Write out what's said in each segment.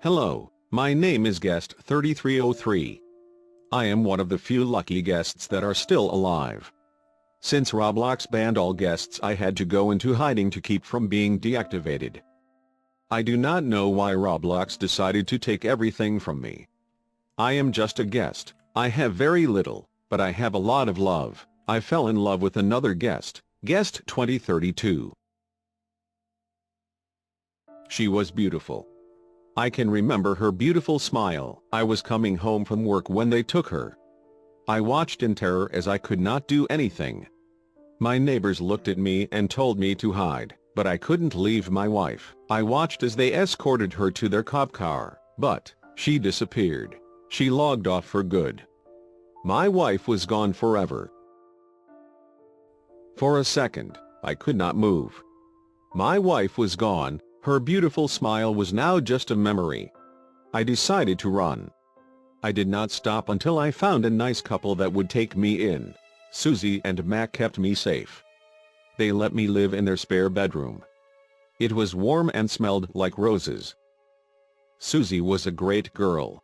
Hello, my name is Guest 3303. I am one of the few lucky guests that are still alive. Since Roblox banned all guests, I had to go into hiding to keep from being deactivated. I do not know why Roblox decided to take everything from me. I am just a guest. I have very little, but I have a lot of love. I fell in love with another guest, Guest 2032. She was beautiful. I can remember her beautiful smile. I was coming home from work when they took her. I watched in terror as I could not do anything. My neighbors looked at me and told me to hide, but I couldn't leave my wife. I watched as they escorted her to their cop car, but she disappeared. She logged off for good. My wife was gone forever. For a second, I could not move. My wife was gone. Her beautiful smile was now just a memory. I decided to run. I did not stop until I found a nice couple that would take me in. Susie and Mac kept me safe. They let me live in their spare bedroom. It was warm and smelled like roses. Susie was a great girl.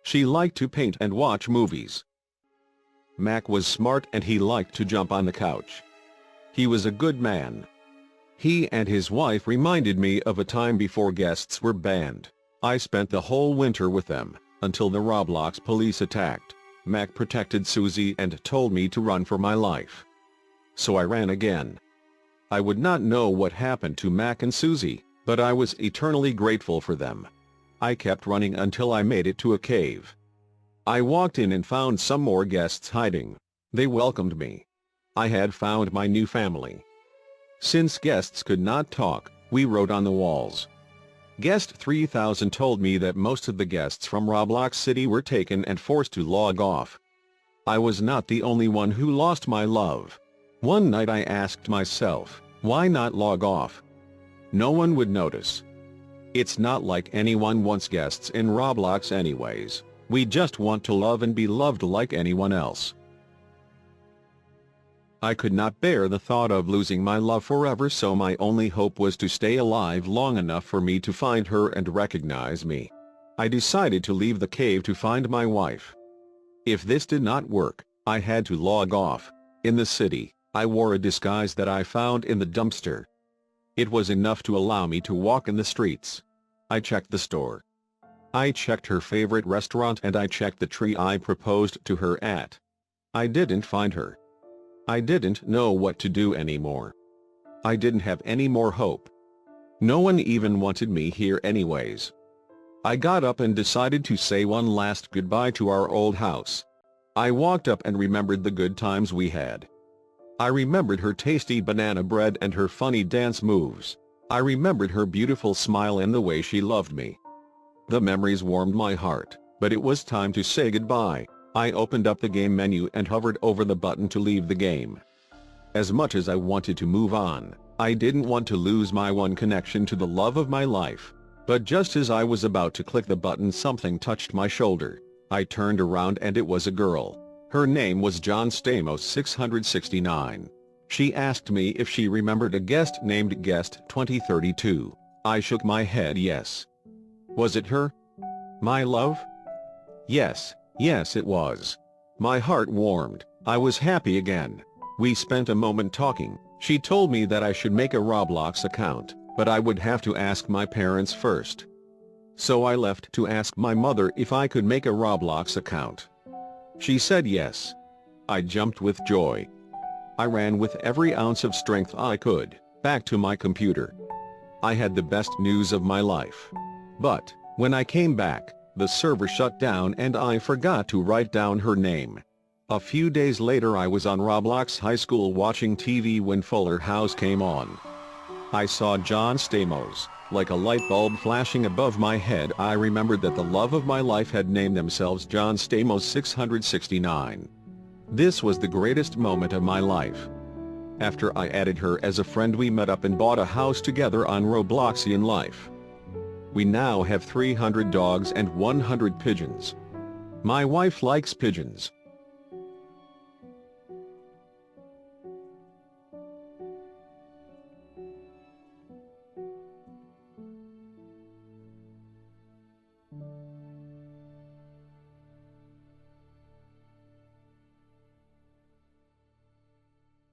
She liked to paint and watch movies. Mac was smart and he liked to jump on the couch. He was a good man. He and his wife reminded me of a time before guests were banned. I spent the whole winter with them, until the Roblox police attacked. Mac protected Susie and told me to run for my life. So I ran again. I would not know what happened to Mac and Susie, but I was eternally grateful for them. I kept running until I made it to a cave. I walked in and found some more guests hiding. They welcomed me. I had found my new family. Since guests could not talk, we wrote on the walls. Guest 3000 told me that most of the guests from Roblox City were taken and forced to log off. I was not the only one who lost my love. One night I asked myself, why not log off? No one would notice. It's not like anyone wants guests in Roblox anyways. We just want to love and be loved like anyone else. I could not bear the thought of losing my love forever, so my only hope was to stay alive long enough for me to find her and recognize me. I decided to leave the cave to find my wife. If this did not work, I had to log off. In the city, I wore a disguise that I found in the dumpster. It was enough to allow me to walk in the streets. I checked the store. I checked her favorite restaurant and I checked the tree I proposed to her at. I didn't find her. I didn't know what to do anymore. I didn't have any more hope. No one even wanted me here anyways. I got up and decided to say one last goodbye to our old house. I walked up and remembered the good times we had. I remembered her tasty banana bread and her funny dance moves. I remembered her beautiful smile and the way she loved me. The memories warmed my heart, but it was time to say goodbye. I opened up the game menu and hovered over the button to leave the game. As much as I wanted to move on, I didn't want to lose my one connection to the love of my life. But just as I was about to click the button, something touched my shoulder. I turned around and it was a girl. Her name was John Stamos 669. She asked me if she remembered a guest named Guest 2032. I shook my head yes. Was it her? My love? Yes. Yes, it was. My heart warmed. I was happy again. We spent a moment talking. She told me that I should make a Roblox account, but I would have to ask my parents first. So I left to ask my mother if I could make a Roblox account. She said yes. I jumped with joy. I ran with every ounce of strength I could, back to my computer. I had the best news of my life. But, when I came back, the server shut down and I forgot to write down her name. A few days later I was on Roblox High School watching TV when Fuller House came on. I saw John Stamos. Like a light bulb flashing above my head, I remembered that the love of my life had named themselves John Stamos 669. This was the greatest moment of my life. After I added her as a friend, we met up and bought a house together on Robloxian life. We now have 300 dogs and 100 pigeons. My wife likes pigeons.